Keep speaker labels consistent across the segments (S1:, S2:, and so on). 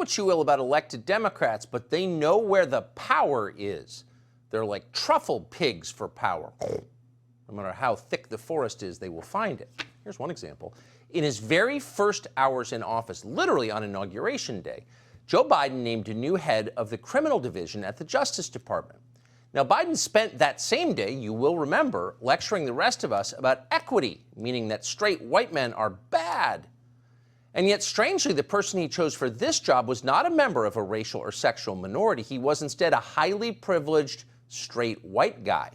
S1: what you will about elected Democrats, but they know where the power is. They're like truffle pigs for power. No matter how thick the forest is, they will find it. Here's one example. In his very first hours in office, literally on Inauguration Day, Joe Biden named a new head of the criminal division at the Justice Department. Now, Biden spent that same day, you will remember, lecturing the rest of us about equity, meaning that straight white men are bad. And yet, strangely, the person he chose for this job was not a member of a racial or sexual minority. He was instead a highly privileged straight white guy.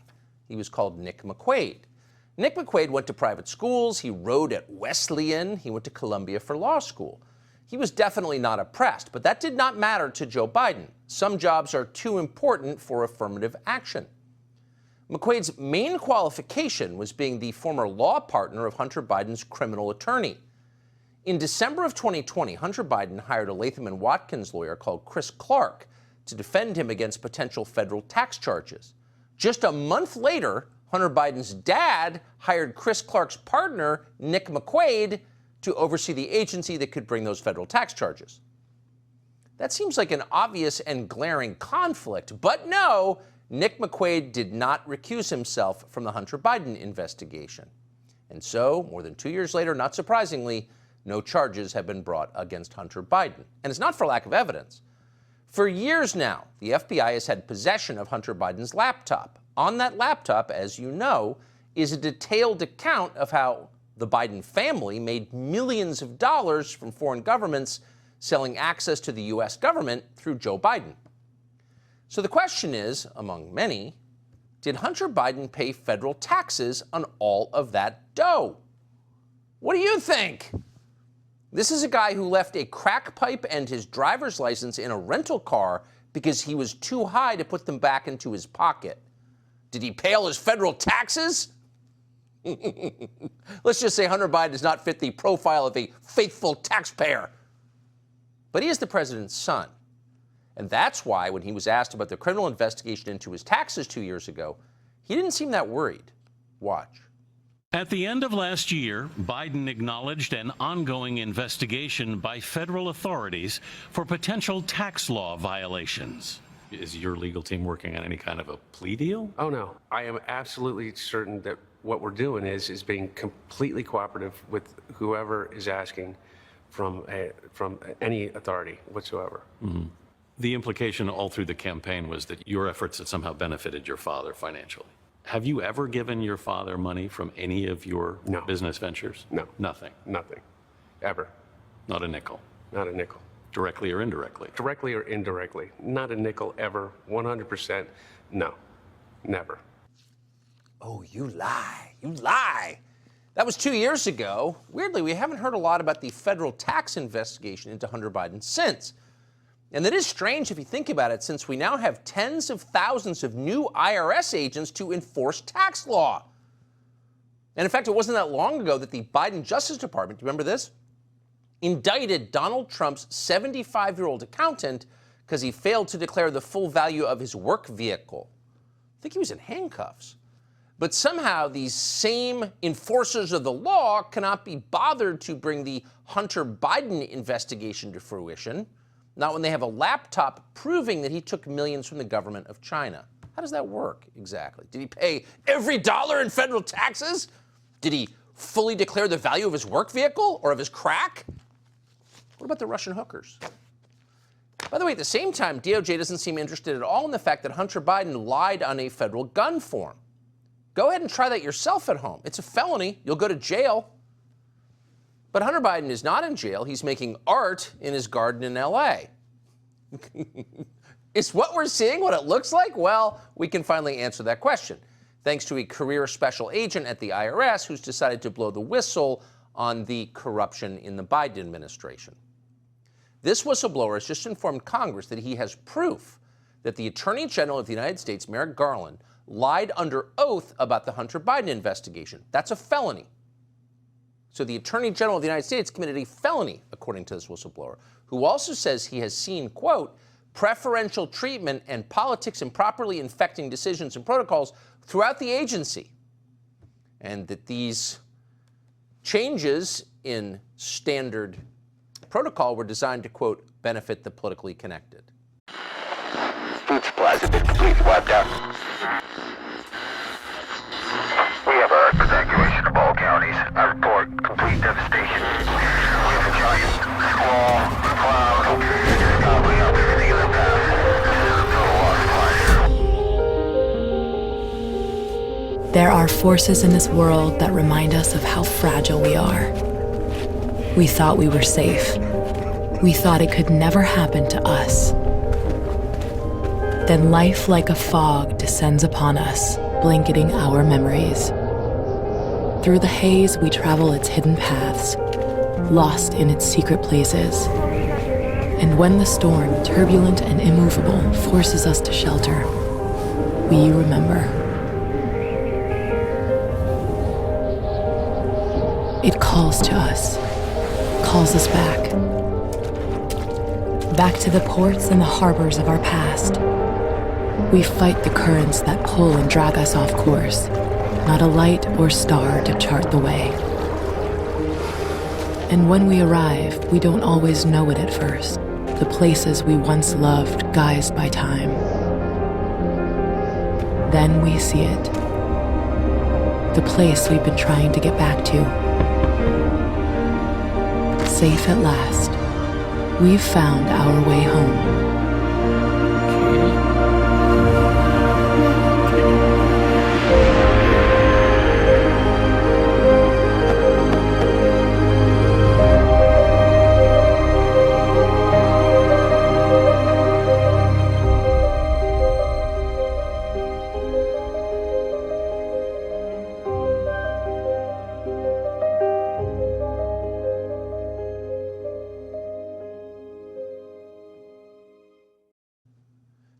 S1: He was called Nick McQuaid. Nick McQuaid went to private schools. He rode at Wesleyan. He went to Columbia for law school. He was definitely not oppressed, but that did not matter to Joe Biden. Some jobs are too important for affirmative action. McQuaid's main qualification was being the former law partner of Hunter Biden's criminal attorney. In December of 2020, Hunter Biden hired a Latham & Watkins lawyer called Chris Clark to defend him against potential federal tax charges. Just a month later, Hunter Biden's dad hired Chris Clark's partner, Nick McQuaid, to oversee the agency that could bring those federal tax charges. That seems like an obvious and glaring conflict, but no, Nick McQuaid did not recuse himself from the Hunter Biden investigation. And so, more than 2 years later, not surprisingly, no charges have been brought against Hunter Biden. And it's not for lack of evidence. For years now, the FBI has had possession of Hunter Biden's laptop. On that laptop, as you know, is a detailed account of how the Biden family made millions of dollars from foreign governments selling access to the U.S. government through Joe Biden. So the question is, among many, did Hunter Biden pay federal taxes on all of that dough? What do you think? This is a guy who left a crack pipe and his driver's license in a rental car because he was too high to put them back into his pocket. Did he pay all his federal taxes? Let's just say Hunter Biden does not fit the profile of a faithful taxpayer. But he is the president's son. And that's why, when he was asked about the criminal investigation into his taxes 2 years ago, he didn't seem that worried. Watch.
S2: At the end of last year, Biden acknowledged an ongoing investigation by federal authorities for potential tax law violations. Is your legal team working on any kind of a plea deal?
S3: Oh, no. I am absolutely certain that what we're doing is being completely cooperative with whoever is asking from any authority whatsoever.
S2: Mm-hmm. The implication all through the campaign was that your efforts had somehow benefited your father financially. Have you ever given your father money from any of your business ventures?
S3: No.
S2: Nothing?
S3: Nothing. Ever.
S2: Not a nickel?
S3: Not a nickel.
S2: Directly or indirectly?
S3: Directly or indirectly. Not a nickel ever. 100%. No. Never.
S1: Oh, you lie. You lie. That was 2 years ago. Weirdly, we haven't heard a lot about the federal tax investigation into Hunter Biden since. And that is strange if you think about it, since we now have tens of thousands of new IRS agents to enforce tax law. And in fact, it wasn't that long ago that the Biden Justice Department, do you remember this? Indicted Donald Trump's 75-year-old accountant because he failed to declare the full value of his work vehicle. I think he was in handcuffs. But somehow these same enforcers of the law cannot be bothered to bring the Hunter Biden investigation to fruition. Not when they have a laptop proving that he took millions from the government of China. How does that work exactly? Did he pay every dollar in federal taxes? Did he fully declare the value of his work vehicle or of his crack? What about the Russian hookers? By the way, at the same time, DOJ doesn't seem interested at all in the fact that Hunter Biden lied on a federal gun form. Go ahead and try that yourself at home. It's a felony. You'll go to jail. But Hunter Biden is not in jail. He's making art in his garden in L.A. Is what we're seeing what it looks like? Well, we can finally answer that question, thanks to a career special agent at the IRS who's decided to blow the whistle on the corruption in the Biden administration. This whistleblower has just informed Congress that he has proof that the Attorney General of the United States, Merrick Garland, lied under oath about the Hunter Biden investigation. That's a felony. So the Attorney General of the United States committed a felony, according to this whistleblower, who also says he has seen, quote, preferential treatment and politics improperly infecting decisions and protocols throughout the agency, and that these changes in standard protocol were designed to, quote, benefit the politically connected.
S4: Food supplies have been completely wiped out. We have our evacuation of all counties. I report complete devastation. We have a giant squall, cloud, gobbling up everything in their path. This is a total loss of life.
S5: There are forces in this world that remind us of how fragile we are. We thought we were safe. We thought it could never happen to us. Then life like a fog descends upon us, blanketing our memories. Through the haze, we travel its hidden paths, lost in its secret places. And when the storm, turbulent and immovable, forces us to shelter, we remember. It calls to us, calls us back. Back to the ports and the harbors of our past. We fight the currents that pull and drag us off course, not a light or star to chart the way. And when we arrive, we don't always know it at first, the places we once loved guised by time. Then we see it, the place we've been trying to get back to. Safe at last, we've found our way home.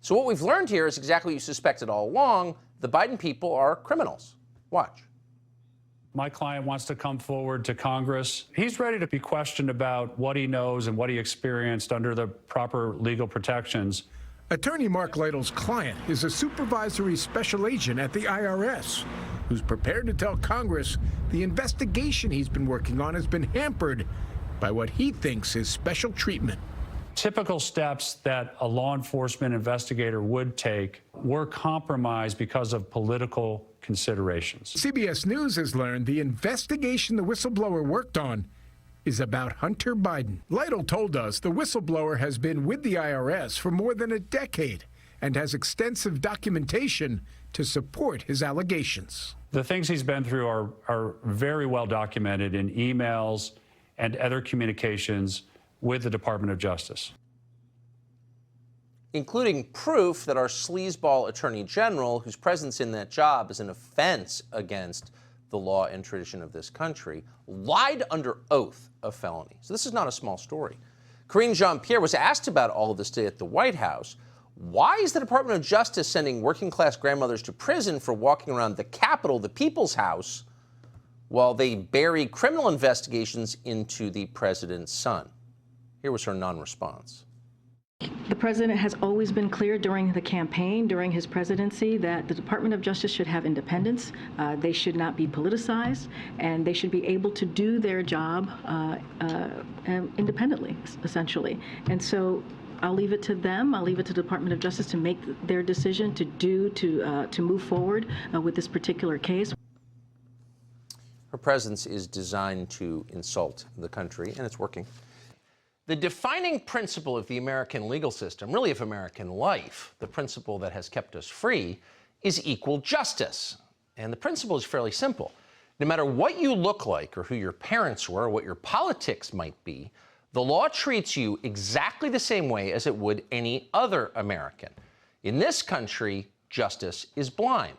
S1: So what we've learned here is exactly what you suspected all along. The Biden people are criminals. Watch.
S6: My client wants to come forward to Congress. He's ready to be questioned about what he knows and what he experienced under the proper legal protections.
S7: Attorney Mark Lytle's client is a supervisory special agent at the IRS who's prepared to tell Congress the investigation he's been working on has been hampered by what he thinks is special treatment.
S6: Typical steps that a law enforcement investigator would take were compromised because of political considerations.
S7: CBS News has learned the investigation the whistleblower worked on is about Hunter Biden. Lytle told us the whistleblower has been with the IRS for more than a decade and has extensive documentation to support his allegations.
S6: The things he's been through are very well documented in emails and other communications with the Department of Justice.
S1: Including proof that our sleazeball attorney general, whose presence in that job is an offense against the law and tradition of this country, lied under oath of felony. So this is not a small story. Karine Jean-Pierre was asked about all of this today at the White House. Why is the Department of Justice sending working-class grandmothers to prison for walking around the Capitol, the People's House, while they bury criminal investigations into the president's son? Here was her non-response.
S8: The president has always been clear during the campaign, during his presidency, that the Department of Justice should have independence. They should not be politicized, and they should be able to do their job independently, essentially. And so I'll leave it to them. I'll leave it to the Department of Justice to make their decision to move forward with this particular case.
S1: Her presence is designed to insult the country, and it's working. The defining principle of the American legal system, really of American life, the principle that has kept us free, is equal justice. And the principle is fairly simple. No matter what you look like or who your parents were or what your politics might be, the law treats you exactly the same way as it would any other American. In this country, justice is blind.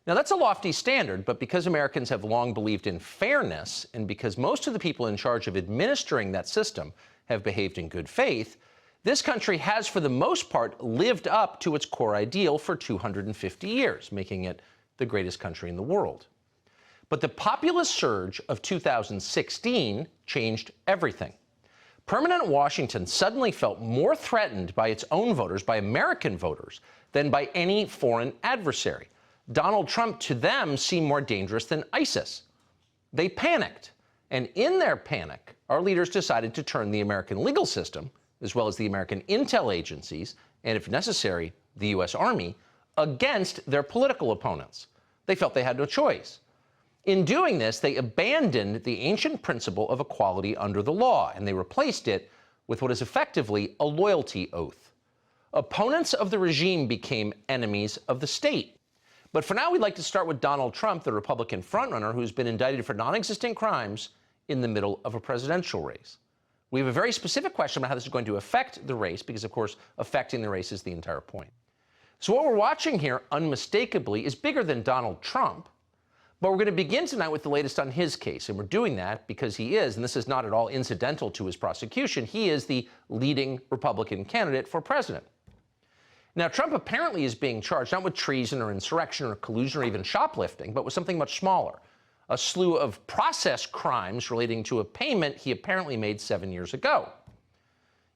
S1: Now, that's a lofty standard, but because Americans have long believed in fairness, and because most of the people in charge of administering that system have behaved in good faith, this country has, for the most part, lived up to its core ideal for 250 years, making it the greatest country in the world. But the populist surge of 2016 changed everything. Permanent Washington suddenly felt more threatened by its own voters, by American voters, than by any foreign adversary. Donald Trump, to them, seemed more dangerous than ISIS. They panicked. And in their panic, our leaders decided to turn the American legal system, as well as the American intel agencies, and if necessary, the U.S. Army, against their political opponents. They felt they had no choice. In doing this, they abandoned the ancient principle of equality under the law, and they replaced it with what is effectively a loyalty oath. Opponents of the regime became enemies of the state. But for now, we'd like to start with Donald Trump, the Republican frontrunner who's been indicted for non-existent crimes in the middle of a presidential race. We have a very specific question about how this is going to affect the race, because, of course, affecting the race is the entire point. So what we're watching here, unmistakably, is bigger than Donald Trump. But we're going to begin tonight with the latest on his case. And we're doing that because he is, and this is not at all incidental to his prosecution, he is the leading Republican candidate for president. Now, Trump apparently is being charged not with treason or insurrection or collusion or even shoplifting, but with something much smaller, a slew of process crimes relating to a payment he apparently made 7 years ago.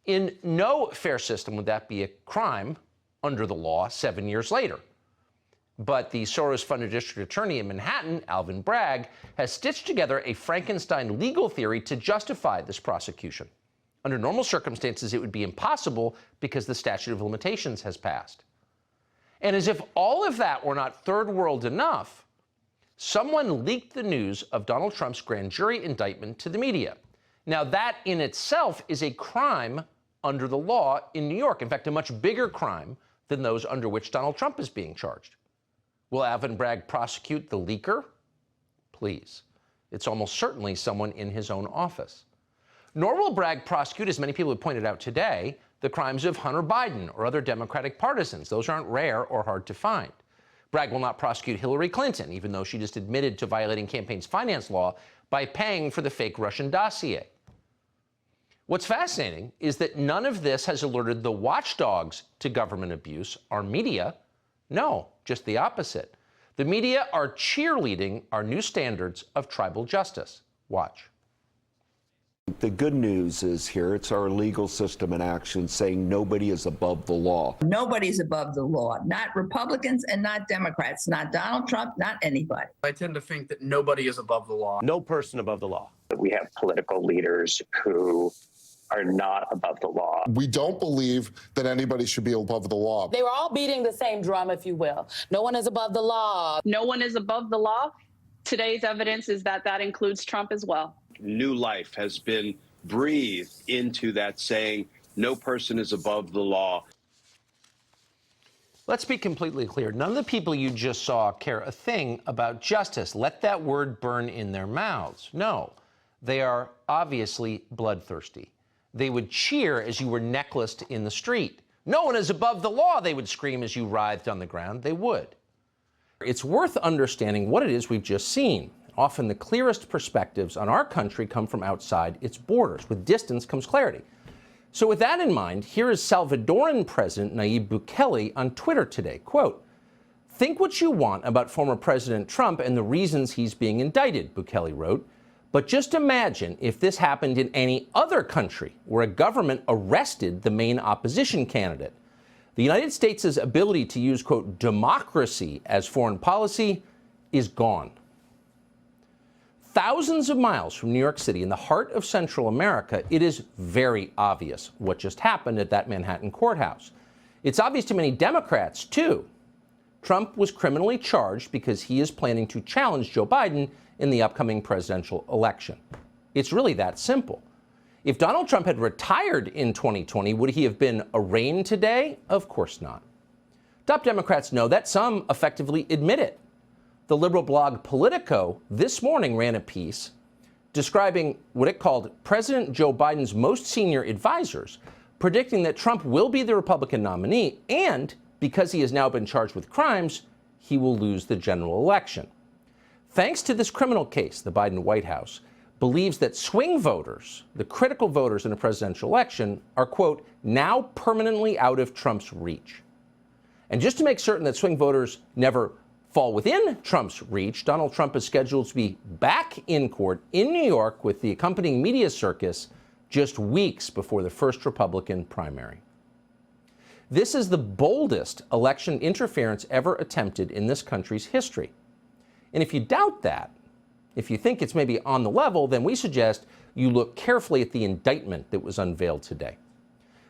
S1: In no fair system would that be a crime under the law 7 years later. But the Soros-funded district attorney in Manhattan, Alvin Bragg, has stitched together a Frankenstein legal theory to justify this prosecution. Under normal circumstances, it would be impossible because the statute of limitations has passed. And as if all of that were not third world enough, someone leaked the news of Donald Trump's grand jury indictment to the media. Now, that in itself is a crime under the law in New York. In fact, a much bigger crime than those under which Donald Trump is being charged. Will Alvin Bragg prosecute the leaker? Please. It's almost certainly someone in his own office. Nor will Bragg prosecute, as many people have pointed out today, the crimes of Hunter Biden or other Democratic partisans. Those aren't rare or hard to find. Bragg will not prosecute Hillary Clinton, even though she just admitted to violating campaign finance law by paying for the fake Russian dossier. What's fascinating is that none of this has alerted the watchdogs to government abuse, our media. No, just the opposite. The media are cheerleading our new standards of tribal justice. Watch.
S9: The good news is here, it's our legal system in action saying nobody is above the law.
S10: Nobody's above the law, not Republicans and not Democrats, not Donald Trump, not anybody.
S11: I tend to think that nobody is above the law.
S12: No person above the law.
S13: We have political leaders who are not above the law.
S14: We don't believe that anybody should be above the law.
S15: They were all beating the same drum, if you will. No one is above the law.
S16: No one is above the law. Today's evidence is that that includes Trump as well.
S12: New life has been breathed into that saying, no person is above the law.
S1: Let's be completely clear. None of the people you just saw care a thing about justice. Let that word burn in their mouths. No, they are obviously bloodthirsty. They would cheer as you were necklaced in the street. No one is above the law, they would scream as you writhed on the ground. They would. It's worth understanding what it is we've just seen. Often the clearest perspectives on our country come from outside its borders. With distance comes clarity. So with that in mind, here is Salvadoran President Nayib Bukele on Twitter today. Quote, "Think what you want about former President Trump and the reasons he's being indicted," Bukele wrote. "But just imagine if this happened in any other country where a government arrested the main opposition candidate. The United States' ability to use, quote, democracy as foreign policy is gone." Thousands of miles from New York City, in the heart of Central America, it is very obvious what just happened at that Manhattan courthouse. It's obvious to many Democrats, too. Trump was criminally charged because he is planning to challenge Joe Biden in the upcoming presidential election. It's really that simple. If Donald Trump had retired in 2020, would he have been arraigned today? Of course not. Top Democrats know that. Some effectively admit it. The liberal blog Politico this morning ran a piece describing what it called President Joe Biden's most senior advisors, predicting that Trump will be the Republican nominee, and because he has now been charged with crimes, he will lose the general election. Thanks to this criminal case, the Biden White House believes that swing voters, the critical voters in a presidential election, are, quote, now permanently out of Trump's reach. And just to make certain that swing voters never fall within Trump's reach, Donald Trump is scheduled to be back in court in New York with the accompanying media circus just weeks before the first Republican primary. This is the boldest election interference ever attempted in this country's history. And if you doubt that, if you think it's maybe on the level, then we suggest you look carefully at the indictment that was unveiled today.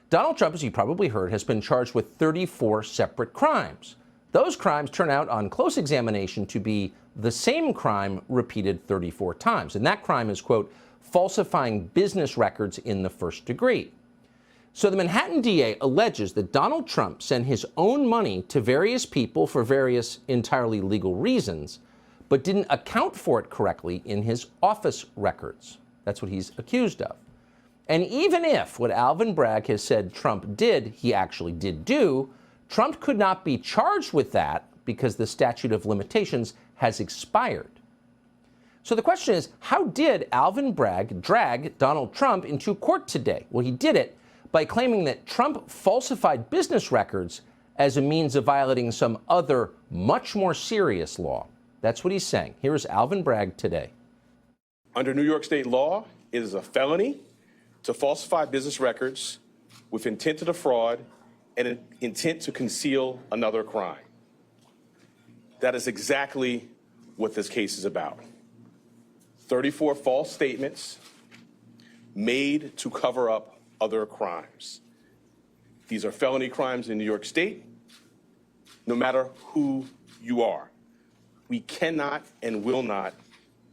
S1: Donald Trump, as you probably heard, has been charged with 34 separate crimes. Those crimes turn out on close examination to be the same crime repeated 34 times. And that crime is, quote, falsifying business records in the first degree. So the Manhattan DA alleges that Donald Trump sent his own money to various people for various entirely legal reasons, but didn't account for it correctly in his office records. That's what he's accused of. And even if what Alvin Bragg has said Trump did, he actually did do, Trump could not be charged with that because the statute of limitations has expired. So the question is, how did Alvin Bragg drag Donald Trump into court today? Well, he did it by claiming that Trump falsified business records as a means of violating some other, much more serious law. That's what he's saying. Here is Alvin Bragg today.
S17: Under New York state law, it is a felony to falsify business records with intent to defraud and an intent to conceal another crime. That is exactly what this case is about. 34 false statements made to cover up other crimes. These are felony crimes in New York State, no matter who you are. We cannot and will not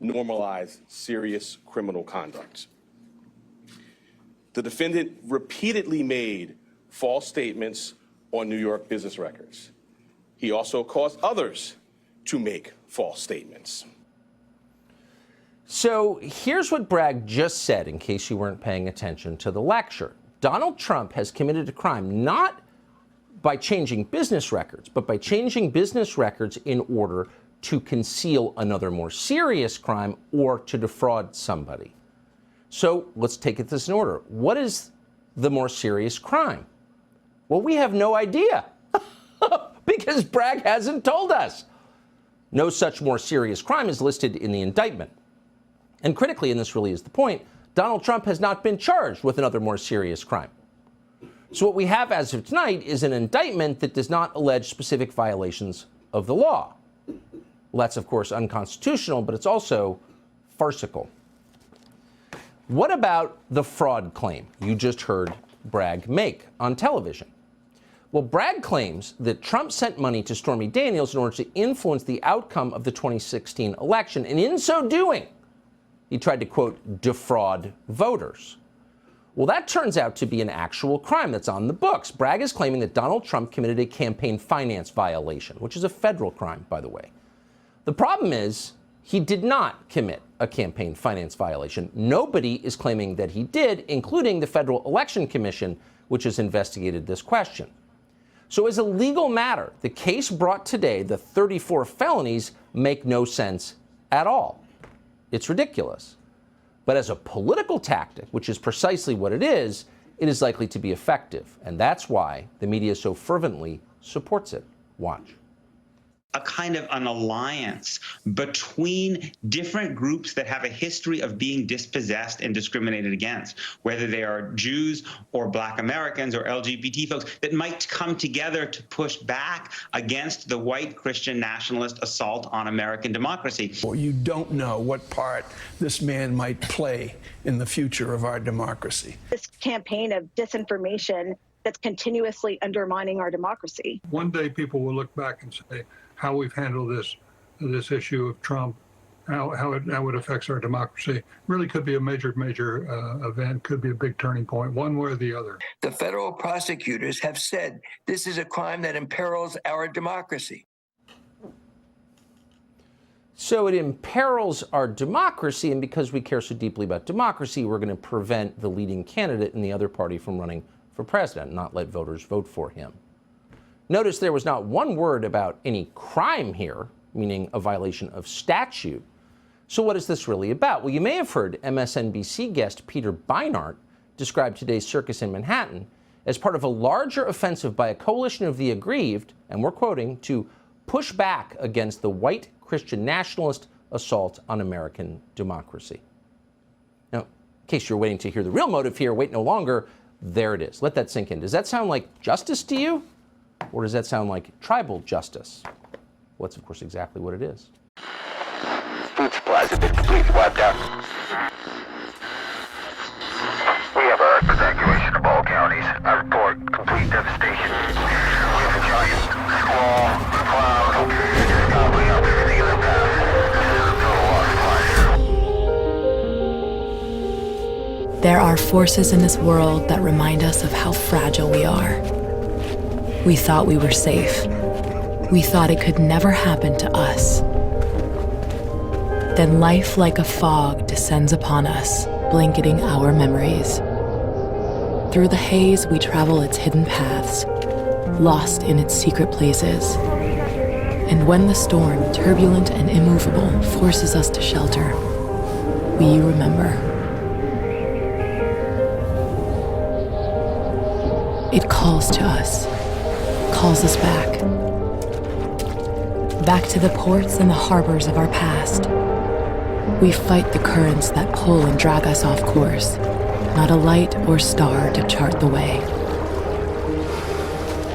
S17: normalize serious criminal conduct. The defendant repeatedly made false statements on New York business records. He also caused others to make false statements.
S1: So here's what Bragg just said, in case you weren't paying attention to the lecture. Donald Trump has committed a crime not by changing business records, but by changing business records in order to conceal another more serious crime or to defraud somebody. So let's take it this in order. What is the more serious crime? Well, we have no idea because Bragg hasn't told us. No such more serious crime is listed in the indictment. And critically, and this really is the point, Donald Trump has not been charged with another more serious crime. So what we have as of tonight is an indictment that does not allege specific violations of the law. Well, that's, of course, unconstitutional, but it's also farcical. What about the fraud claim you just heard Bragg make on television? Well, Bragg claims that Trump sent money to Stormy Daniels in order to influence the outcome of the 2016 election, and in so doing, he tried to, quote, defraud voters. Well, that turns out to be an actual crime that's on the books. Bragg is claiming that Donald Trump committed a campaign finance violation, which is a federal crime, by the way. The problem is he did not commit a campaign finance violation. Nobody is claiming that he did, including the Federal Election Commission, which has investigated this question. So as a legal matter, the case brought today, the 34 felonies, make no sense at all. It's ridiculous. But as a political tactic, which is precisely what it is likely to be effective. And that's why the media so fervently supports it. Watch.
S18: A kind of an alliance between different groups that have a history of being dispossessed and discriminated against, whether they are Jews or Black Americans or LGBT folks, that might come together to push back against the white Christian nationalist assault on American democracy.
S19: Well, you don't know what part this man might play in the future of our democracy.
S20: This campaign of disinformation that's continuously undermining our democracy.
S21: One day people will look back and say, how we've handled this issue of Trump, how it affects our democracy, really could be a major event, could be a big turning point, one way or the other.
S22: The federal prosecutors have said this is a crime that imperils our democracy.
S1: So it imperils our democracy, and because we care so deeply about democracy, we're going to prevent the leading candidate in the other party from running for president, not let voters vote for him. Notice there was not one word about any crime here, meaning a violation of statute. So what is this really about? Well, you may have heard MSNBC guest Peter Beinart describe today's circus in Manhattan as part of a larger offensive by a coalition of the aggrieved, and we're quoting, to push back against the white Christian nationalist assault on American democracy. Now, in case you're waiting to hear the real motive here, wait no longer, there it is. Let that sink in. Does that sound like justice to you? Or does that sound like tribal justice? Well, that's, of course, exactly what it is.
S4: Food supplies have been completely wiped out. We have our evacuation of all counties. Our devastation. We have a giant squall, cloud, just gobbling up everything in their path. This is a total loss of life.
S5: There are forces in this world that remind us of how fragile we are. We thought we were safe. We thought it could never happen to us. Then life like a fog descends upon us, blanketing our memories. Through the haze, we travel its hidden paths, lost in its secret places. And when the storm, turbulent and immovable, forces us to shelter, we remember. It calls to us, calls us back. Back to the ports and the harbors of our past. We fight the currents that pull and drag us off course, not a light or star to chart the way.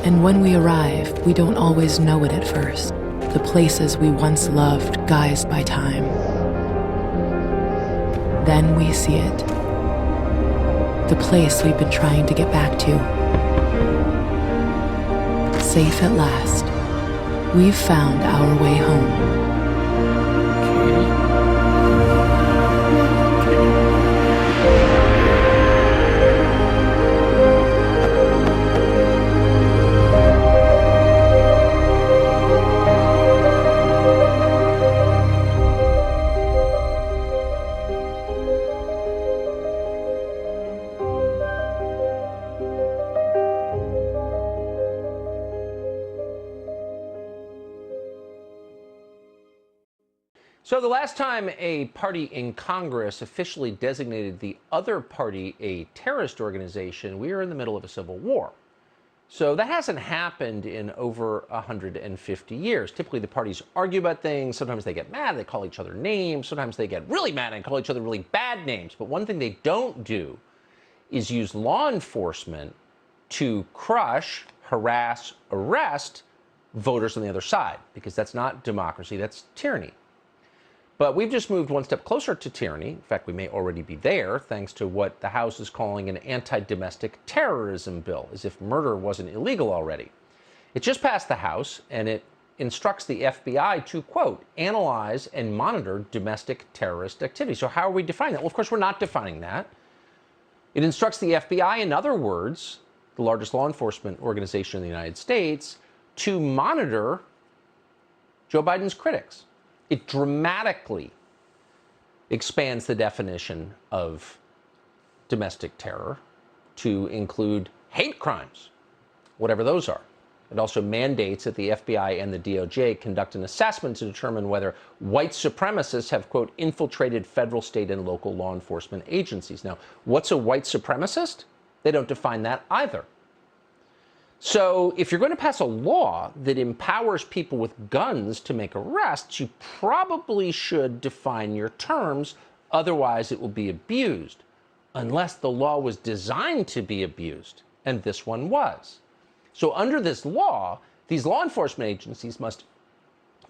S5: And when we arrive, we don't always know it at first, the places we once loved guised by time. Then we see it, the place we've been trying to get back to. Safe at last, we've found our way home.
S1: So the last time a party in Congress officially designated the other party a terrorist organization, we were in the middle of a civil war. So that hasn't happened in over 150 years. Typically, the parties argue about things. Sometimes they get mad. They call each other names. Sometimes they get really mad and call each other really bad names. But one thing they don't do is use law enforcement to crush, harass, arrest voters on the other side, because that's not democracy. That's tyranny. But we've just moved one step closer to tyranny. In fact, we may already be there, thanks to what the House is calling an anti-domestic terrorism bill, as if murder wasn't illegal already. It just passed the House, and it instructs the FBI to, quote, analyze and monitor domestic terrorist activity. So how are we defining that? Well, of course, we're not defining that. It instructs the FBI, in other words, the largest law enforcement organization in the United States, to monitor Joe Biden's critics. It dramatically expands the definition of domestic terror to include hate crimes, whatever those are. It also mandates that the FBI and the DOJ conduct an assessment to determine whether white supremacists have, quote, infiltrated federal, state, and local law enforcement agencies. Now, what's a white supremacist? They don't define that either. So if you're going to pass a law that empowers people with guns to make arrests, you probably should define your terms. Otherwise, it will be abused, unless the law was designed to be abused, and this one was. So under this law, these law enforcement agencies must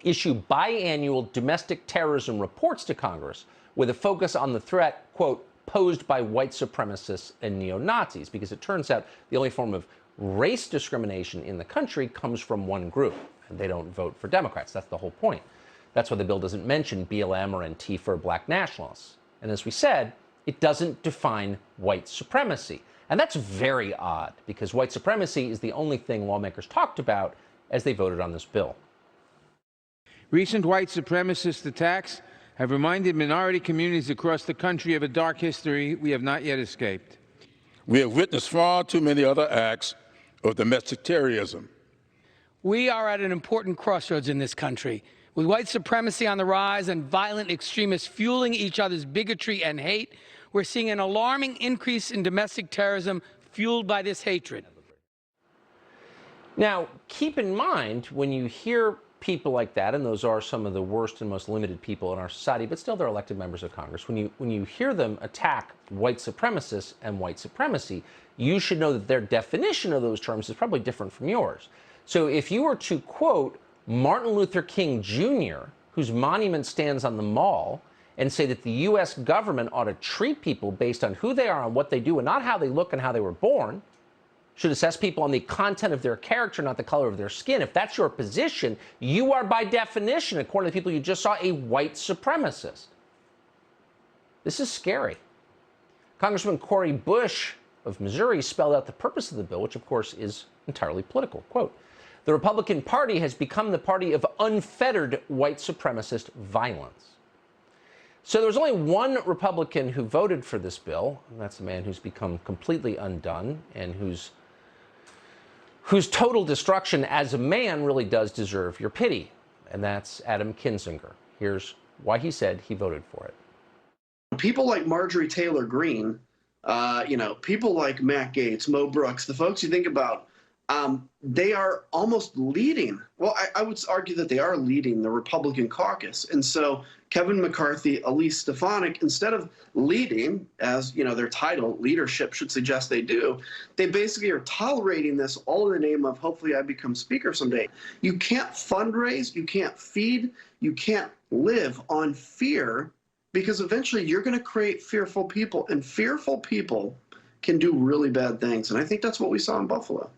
S1: issue biannual domestic terrorism reports to Congress with a focus on the threat, quote, posed by white supremacists and neo-Nazis, because it turns out the only form of race discrimination in the country comes from one group, and they don't vote for Democrats. That's the whole point. That's why the bill doesn't mention BLM or Antifa or black nationalists. And as we said, it doesn't define white supremacy. And that's very odd, because white supremacy is the only thing lawmakers talked about as they voted on this bill.
S2: Recent white supremacist attacks have reminded minority communities across the country of a dark history we have not yet escaped.
S3: We have witnessed far too many other acts of domestic terrorism.
S23: We are at an important crossroads in this country. With white supremacy on the rise and violent extremists fueling each other's bigotry and hate, we're seeing an alarming increase in domestic terrorism fueled by this hatred.
S1: Now, keep in mind, when you hear people like that, and those are some of the worst and most limited people in our society, but still they're elected members of Congress, when you hear them attack white supremacists and white supremacy, you should know that their definition of those terms is probably different from yours. So if you were to quote Martin Luther King Jr., whose monument stands on the Mall, and say that the U.S. government ought to treat people based on who they are and what they do and not how they look and how they were born, should assess people on the content of their character, not the color of their skin. If that's your position, you are by definition, according to the people you just saw, a white supremacist. This is scary. Congressman Cori Bush of Missouri spelled out the purpose of the bill, which of course is entirely political. Quote, "The Republican Party has become the party of unfettered white supremacist violence." So there was only one Republican who voted for this bill, and that's a man who's become completely undone and whose total destruction as a man really does deserve your pity, and that's Adam Kinzinger. Here's why he said he voted for it.
S6: People like Marjorie Taylor Greene, people like Matt Gaetz, Mo Brooks, the folks you think about, they are almost leading. Well, I would argue that they are leading the Republican caucus. And so Kevin McCarthy, Elise Stefanik, instead of leading, as their title, leadership, should suggest they do, they basically are tolerating this all in the name of hopefully I become speaker someday. You can't fundraise, you can't feed, you can't live on fear, because eventually you're going to create fearful people, and fearful people can do really bad things. And I think that's what we saw in Buffalo.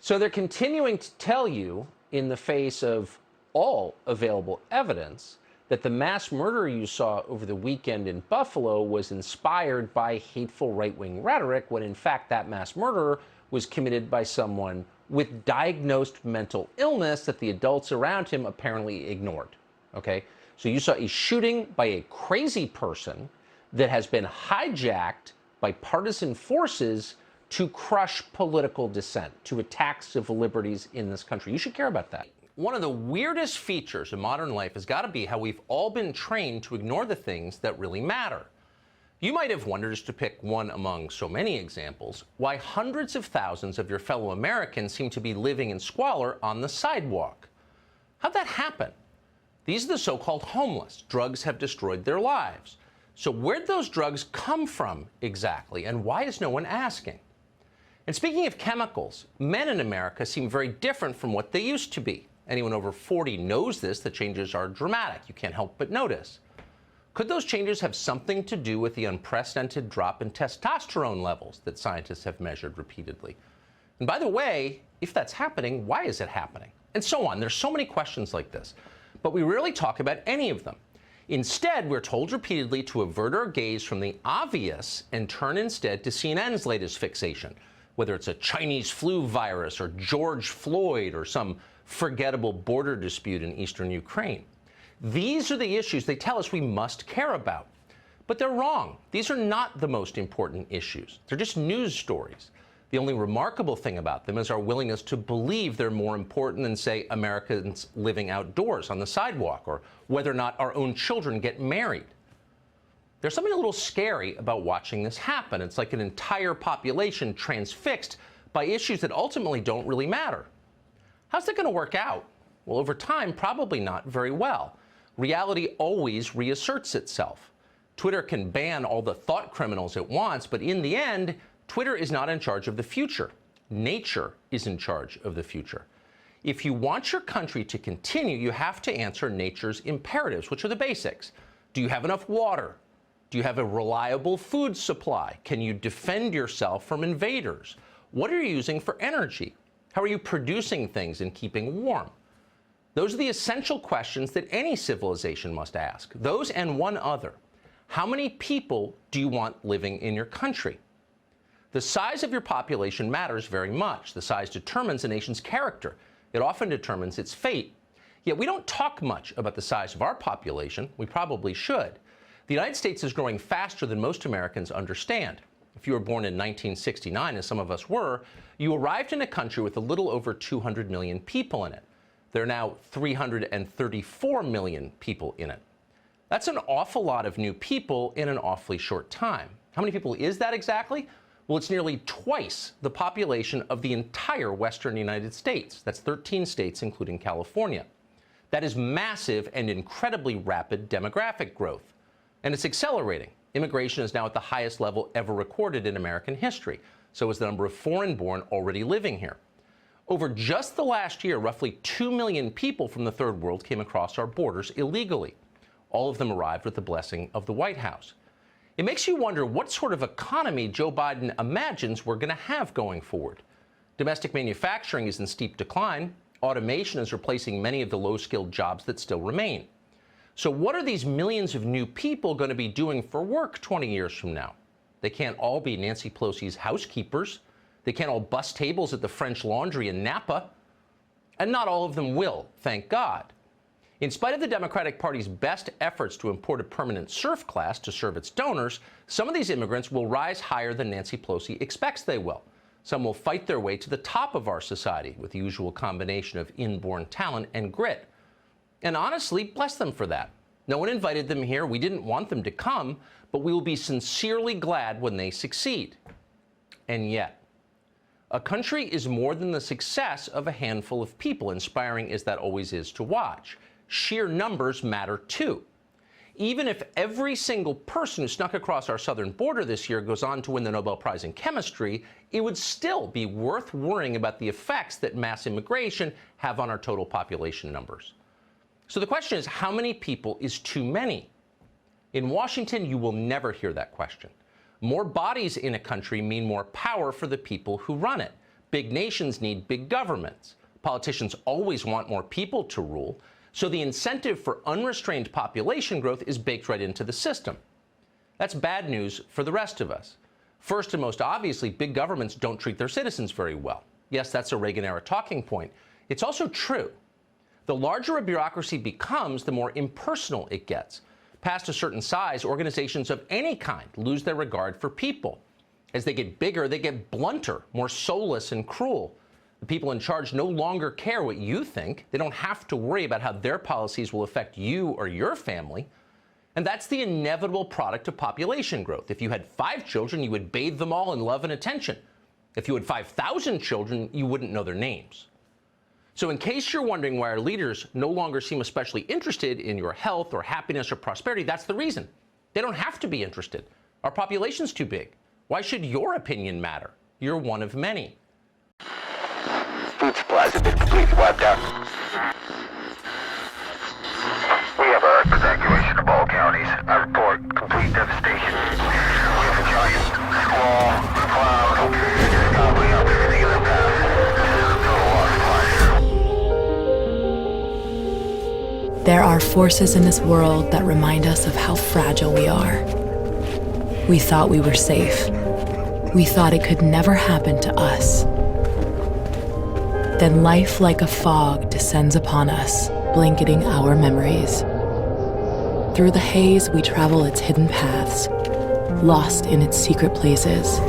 S1: So they're continuing to tell you, in the face of all available evidence, that the mass murder you saw over the weekend in Buffalo was inspired by hateful right-wing rhetoric, when in fact that mass murderer was committed by someone with diagnosed mental illness that the adults around him apparently ignored. Okay? So you saw a shooting by a crazy person that has been hijacked by partisan forces to crush political dissent, to attack civil liberties in this country. You should care about that. One of the weirdest features of modern life has got to be how we've all been trained to ignore the things that really matter. You might have wondered, just to pick one among so many examples, why hundreds of thousands of your fellow Americans seem to be living in squalor on the sidewalk. How'd that happen? These are the so-called homeless. Drugs have destroyed their lives. So where'd those drugs come from exactly, and why is no one asking? And speaking of chemicals, men in America seem very different from what they used to be. Anyone over 40 knows this. The changes are dramatic. You can't help but notice. Could those changes have something to do with the unprecedented drop in testosterone levels that scientists have measured repeatedly? And by the way, if that's happening, why is it happening? And so on. There's so many questions like this. But we rarely talk about any of them. Instead, we're told repeatedly to avert our gaze from the obvious and turn instead to CNN's latest fixation, whether it's a Chinese flu virus or George Floyd or some forgettable border dispute in eastern Ukraine. These are the issues they tell us we must care about. But they're wrong. These are not the most important issues. They're just news stories. The only remarkable thing about them is our willingness to believe they're more important than, say, Americans living outdoors on the sidewalk, or whether or not our own children get married. There's something a little scary about watching this happen. It's like an entire population transfixed by issues that ultimately don't really matter. How's that going to work out? Well, over time, probably not very well. Reality always reasserts itself. Twitter can ban all the thought criminals it wants, but in the end, Twitter is not in charge of the future. Nature is in charge of the future. If you want your country to continue, you have to answer nature's imperatives, which are the basics. Do you have enough water? Do you have a reliable food supply? Can you defend yourself from invaders? What are you using for energy? How are you producing things and keeping warm? Those are the essential questions that any civilization must ask. Those and one other. How many people do you want living in your country? The size of your population matters very much. The size determines a nation's character. It often determines its fate. Yet we don't talk much about the size of our population. We probably should. The United States is growing faster than most Americans understand. If you were born in 1969, as some of us were, you arrived in a country with a little over 200 million people in it. There are now 334 million people in it. That's an awful lot of new people in an awfully short time. How many people is that exactly? Well, it's nearly twice the population of the entire western United States. That's 13 states, including California. That is massive and incredibly rapid demographic growth. And it's accelerating. Immigration is now at the highest level ever recorded in American history. So is the number of foreign-born already living here. Over just the last year, roughly 2 million people from the third world came across our borders illegally. All of them arrived with the blessing of the White House. It makes you wonder what sort of economy Joe Biden imagines we're going to have going forward. Domestic manufacturing is in steep decline. Automation is replacing many of the low-skilled jobs that still remain. So what are these millions of new people going to be doing for work 20 years from now? They can't all be Nancy Pelosi's housekeepers. They can't all bus tables at the French Laundry in Napa. And not all of them will, thank God. In spite of the Democratic Party's best efforts to import a permanent serf class to serve its donors, some of these immigrants will rise higher than Nancy Pelosi expects they will. Some will fight their way to the top of our society with the usual combination of inborn talent and grit. And honestly, bless them for that. No one invited them here. We didn't want them to come, but we will be sincerely glad when they succeed. And yet, a country is more than the success of a handful of people, inspiring as that always is to watch. Sheer numbers matter too. Even if every single person who snuck across our southern border this year goes on to win the Nobel Prize in Chemistry, it would still be worth worrying about the effects that mass immigration have on our total population numbers. So the question is, how many people is too many? In Washington, you will never hear that question. More bodies in a country mean more power for the people who run it. Big nations need big governments. Politicians always want more people to rule. So the incentive for unrestrained population growth is baked right into the system. That's bad news for the rest of us. First and most obviously, big governments don't treat their citizens very well. Yes, that's a Reagan-era talking point. It's also true. The larger a bureaucracy becomes, the more impersonal it gets. Past a certain size, organizations of any kind lose their regard for people. As they get bigger, they get blunter, more soulless and cruel. The people in charge no longer care what you think. They don't have to worry about how their policies will affect you or your family. And that's the inevitable product of population growth. If you had 5 children, you would bathe them all in love and attention. If you had 5,000 children, you wouldn't know their names. So in case you're wondering why our leaders no longer seem especially interested in your health or happiness or prosperity, that's the reason. They don't have to be interested. Our population's too big. Why should your opinion matter? You're one of many.
S4: Food supplies have been completely wiped out. We have a evacuation of all counties. I report complete devastation. We have a giant squall, cloud, gobbling up the other path. Total loss of life.
S5: There are forces in this world that remind us of how fragile we are. We thought we were safe. We thought it could never happen to us. Then life like a fog descends upon us, blanketing our memories. Through the haze, we travel its hidden paths, lost in its secret places.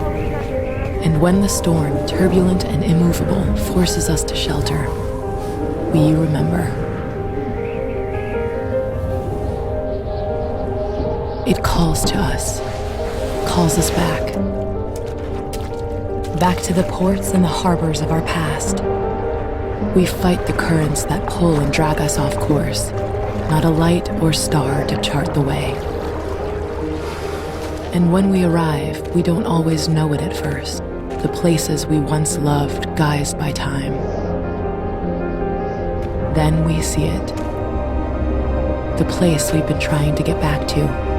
S5: And when the storm, turbulent and immovable, forces us to shelter, we remember. It calls to us, calls us back. Back to the ports and the harbors of our past. We fight the currents that pull and drag us off course, not a light or star to chart the way. And when we arrive, we don't always know it at first, the places we once loved guised by time. Then we see it, the place we've been trying to get back to.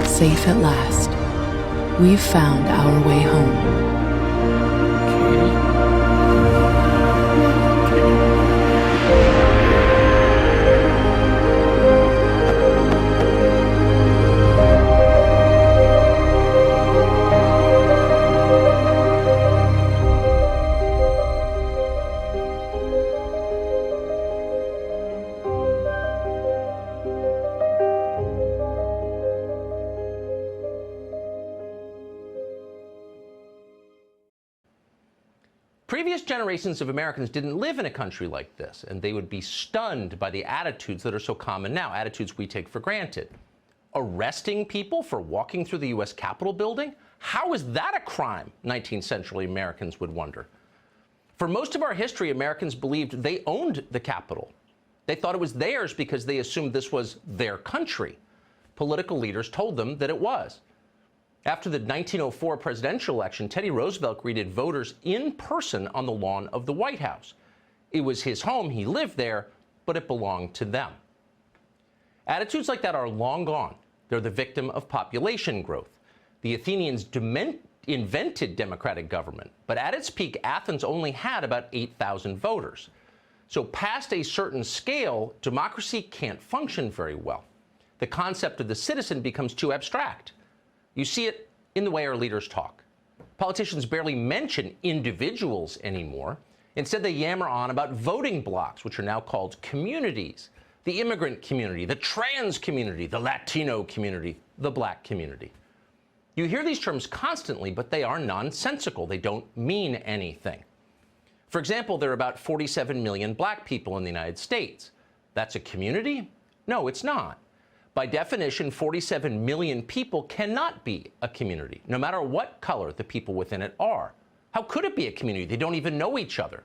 S5: Safe at last, we've found our way home.
S1: Previous generations of Americans didn't live in a country like this, and they would be stunned by the attitudes that are so common now, attitudes we take for granted. Arresting people for walking through the U.S. Capitol building? How is that a crime? 19th century Americans would wonder. For most of our history, Americans believed they owned the Capitol. They thought it was theirs because they assumed this was their country. Political leaders told them that it was. After the 1904 presidential election, Teddy Roosevelt greeted voters in person on the lawn of the White House. It was his home, he lived there, but it belonged to them. Attitudes like that are long gone. They're the victim of population growth. The Athenians invented democratic government, but at its peak, Athens only had about 8,000 voters. So past a certain scale, democracy can't function very well. The concept of the citizen becomes too abstract. You see it in the way our leaders talk. Politicians barely mention individuals anymore. Instead, they yammer on about voting blocks, which are now called communities. The immigrant community, the trans community, the Latino community, the black community. You hear these terms constantly, but they are nonsensical. They don't mean anything. For example, there are about 47 million black people in the United States. That's a community? No, it's not. By definition, 47 million people cannot be a community, no matter what color the people within it are. How could it be a community? They don't even know each other.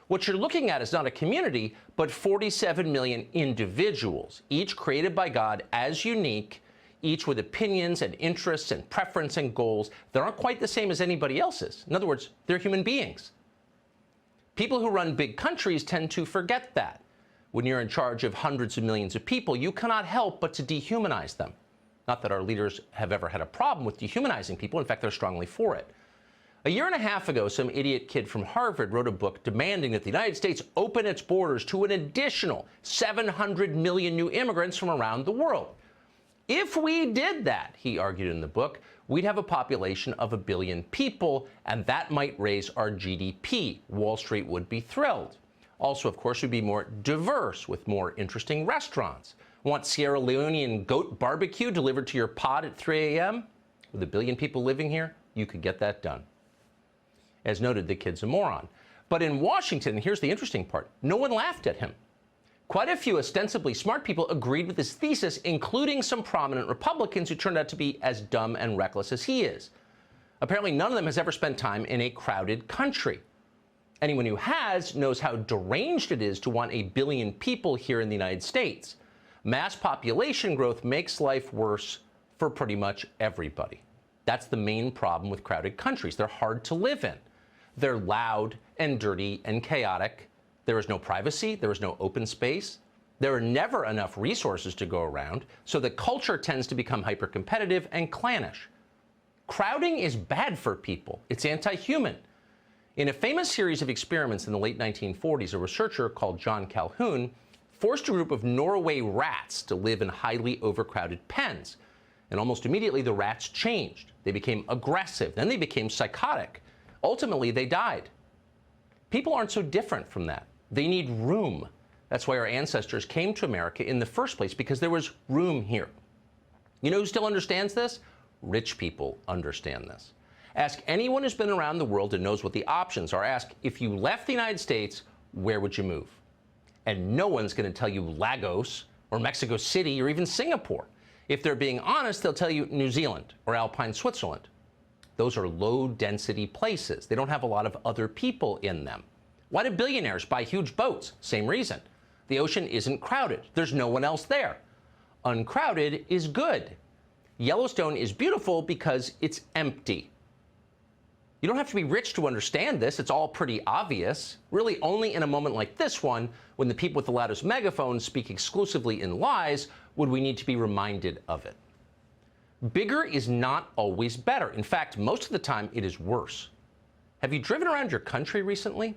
S1: What you're looking at is not a community, but 47 million individuals, each created by God as unique, each with opinions and interests and preference and goals that aren't quite the same as anybody else's. In other words, they're human beings. People who run big countries tend to forget that. When you're in charge of hundreds of millions of people, you cannot help but to dehumanize them. Not that our leaders have ever had a problem with dehumanizing people. In fact, they're strongly for it. A year and a half ago, some idiot kid from Harvard wrote a book demanding that the United States open its borders to an additional 700 million new immigrants from around the world. If we did that, he argued in the book, we'd have a population of 1 billion people, and that might raise our GDP. Wall Street would be thrilled. Also, of course, we'd be more diverse with more interesting restaurants. Want Sierra Leonean goat barbecue delivered to your pod at 3 a.m.? With 1 billion people living here, you could get that done. As noted, the kid's a moron. But in Washington, and here's the interesting part, no one laughed at him. Quite a few ostensibly smart people agreed with his thesis, including some prominent Republicans who turned out to be as dumb and reckless as he is. Apparently, none of them has ever spent time in a crowded country. Anyone who has knows how deranged it is to want 1 billion people here in the United States. Mass population growth makes life worse for pretty much everybody. That's the main problem with crowded countries. They're hard to live in. They're loud and dirty and chaotic. There is no privacy. There is no open space. There are never enough resources to go around, so the culture tends to become hyper-competitive and clannish. Crowding is bad for people. It's anti-human. In a famous series of experiments in the late 1940s, a researcher called John Calhoun forced a group of Norway rats to live in highly overcrowded pens. And almost immediately, the rats changed. They became aggressive. Then they became psychotic. Ultimately, they died. People aren't so different from that. They need room. That's why our ancestors came to America in the first place, because there was room here. You know who still understands this? Rich people understand this. Ask anyone who's been around the world and knows what the options are. Ask, if you left the United States, where would you move? And no one's going to tell you Lagos or Mexico City or even Singapore. If they're being honest, they'll tell you New Zealand or Alpine Switzerland. Those are low-density places. They don't have a lot of other people in them. Why do billionaires buy huge boats? Same reason. The ocean isn't crowded. There's no one else there. Uncrowded is good. Yellowstone is beautiful because it's empty. You don't have to be rich to understand this. It's all pretty obvious. Really, only in a moment like this one, when the people with the loudest megaphones speak exclusively in lies, would we need to be reminded of it. Bigger is not always better. In fact, most of the time, it is worse. Have you driven around your country recently?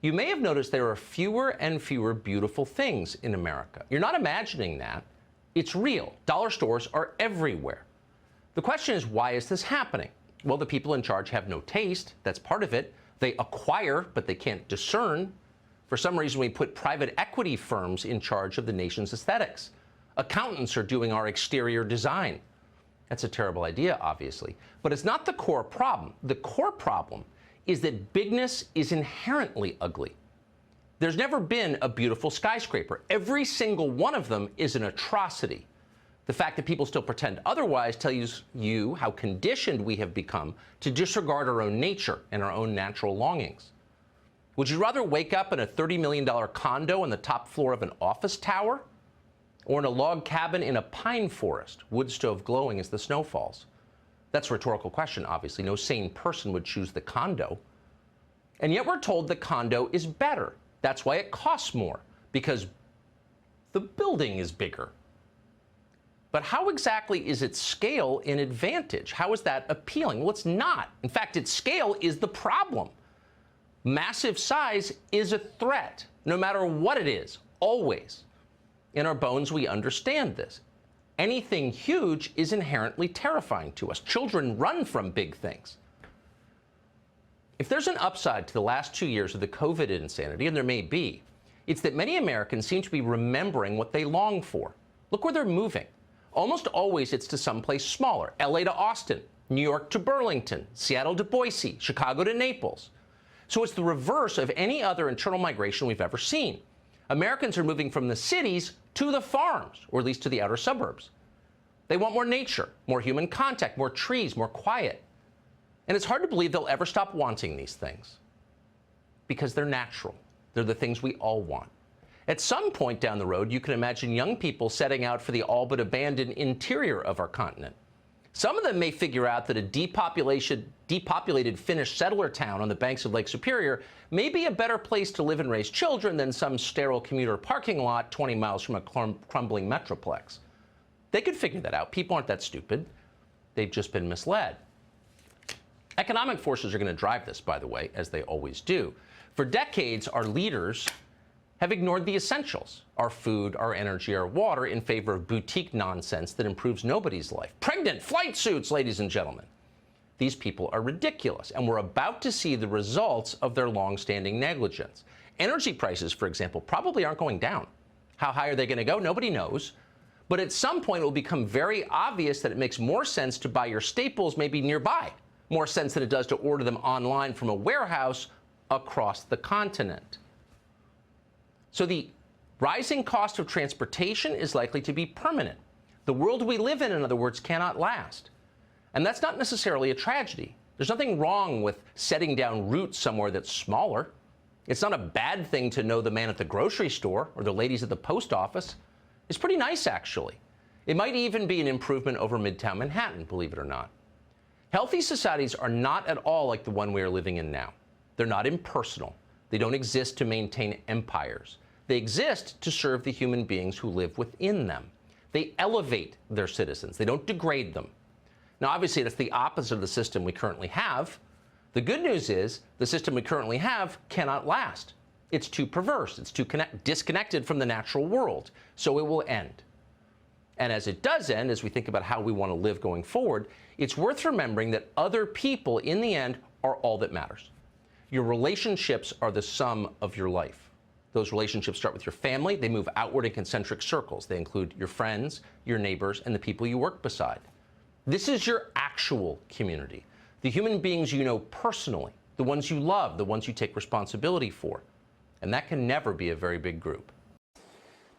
S1: You may have noticed there are fewer and fewer beautiful things in America. You're not imagining that. It's real. Dollar stores are everywhere. The question is, why is this happening? Well, the people in charge have no taste. That's part of it. They acquire, but they can't discern. For some reason, we put private equity firms in charge of the nation's aesthetics. Accountants are doing our exterior design. That's a terrible idea, obviously. But it's not the core problem. The core problem is that bigness is inherently ugly. There's never been a beautiful skyscraper. Every single one of them is an atrocity. The fact that people still pretend otherwise tells you how conditioned we have become to disregard our own nature and our own natural longings. Would you rather wake up in a $30 million condo on the top floor of an office tower, or in a log cabin in a pine forest, wood stove glowing as the snow falls? That's a rhetorical question, obviously. No sane person would choose the condo. And yet we're told the condo is better. That's why it costs more, because the building is bigger. But how exactly is its scale an advantage? How is that appealing? Well, it's not. In fact, its scale is the problem. Massive size is a threat, no matter what it is, always. In our bones, we understand this. Anything huge is inherently terrifying to us. Children run from big things. If there's an upside to the last 2 years of the COVID insanity, and there may be, it's that many Americans seem to be remembering what they long for. Look where they're moving. Almost always it's to someplace smaller. LA to Austin, New York to Burlington, Seattle to Boise, Chicago to Naples. So it's the reverse of any other internal migration we've ever seen. Americans are moving from the cities to the farms, or at least to the outer suburbs. They want more nature, more human contact, more trees, more quiet. And it's hard to believe they'll ever stop wanting these things, because they're natural. They're the things we all want. At some point down the road, you can imagine young people setting out for the all but abandoned interior of our continent. Some of them may figure out that a depopulated Finnish settler town on the banks of Lake Superior may be a better place to live and raise children than some sterile commuter parking lot 20 miles from a crumbling metroplex. They could figure that out. People aren't that stupid. They've just been misled. Economic forces are going to drive this, by the way, as they always do. For decades, our leaders have ignored the essentials, our food, our energy, our water, in favor of boutique nonsense that improves nobody's life. Pregnant flight suits, ladies and gentlemen. These people are ridiculous, and we're about to see the results of their long-standing negligence. Energy prices, for example, probably aren't going down. How high are they going to go? Nobody knows. But at some point, it will become very obvious that it makes more sense to buy your staples maybe nearby, more sense than it does to order them online from a warehouse across the continent. So the rising cost of transportation is likely to be permanent. The world we live in other words, cannot last. And that's not necessarily a tragedy. There's nothing wrong with setting down roots somewhere that's smaller. It's not a bad thing to know the man at the grocery store or the ladies at the post office. It's pretty nice, actually. It might even be an improvement over Midtown Manhattan, believe it or not. Healthy societies are not at all like the one we are living in now. They're not impersonal. They don't exist to maintain empires. They exist to serve the human beings who live within them. They elevate their citizens. They don't degrade them. Now, obviously, that's the opposite of the system we currently have. The good news is the system we currently have cannot last. It's too perverse. It's too disconnected from the natural world. So it will end. And as it does end, as we think about how we want to live going forward, it's worth remembering that other people, in the end, are all that matters. Your relationships are the sum of your life. Those relationships start with your family. They move outward in concentric circles. They include your friends, your neighbors, and the people you work beside. This is your actual community, the human beings you know personally, the ones you love, the ones you take responsibility for. And that can never be a very big group.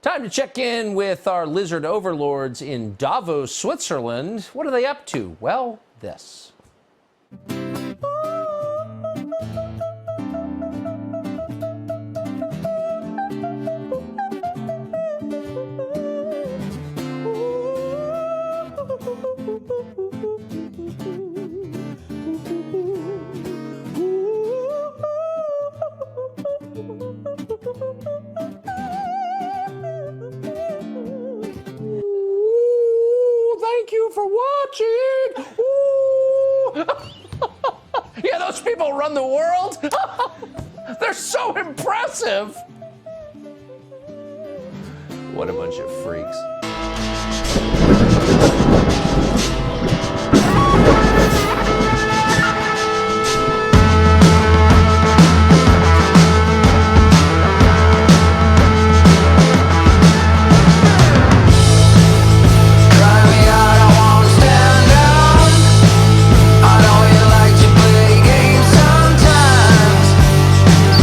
S1: Time to check in with our lizard overlords in Davos, Switzerland. What are they up to? Well, this. Thank you for watching. Ooh. Yeah, those people run the world. They're so impressive. What a bunch of freaks.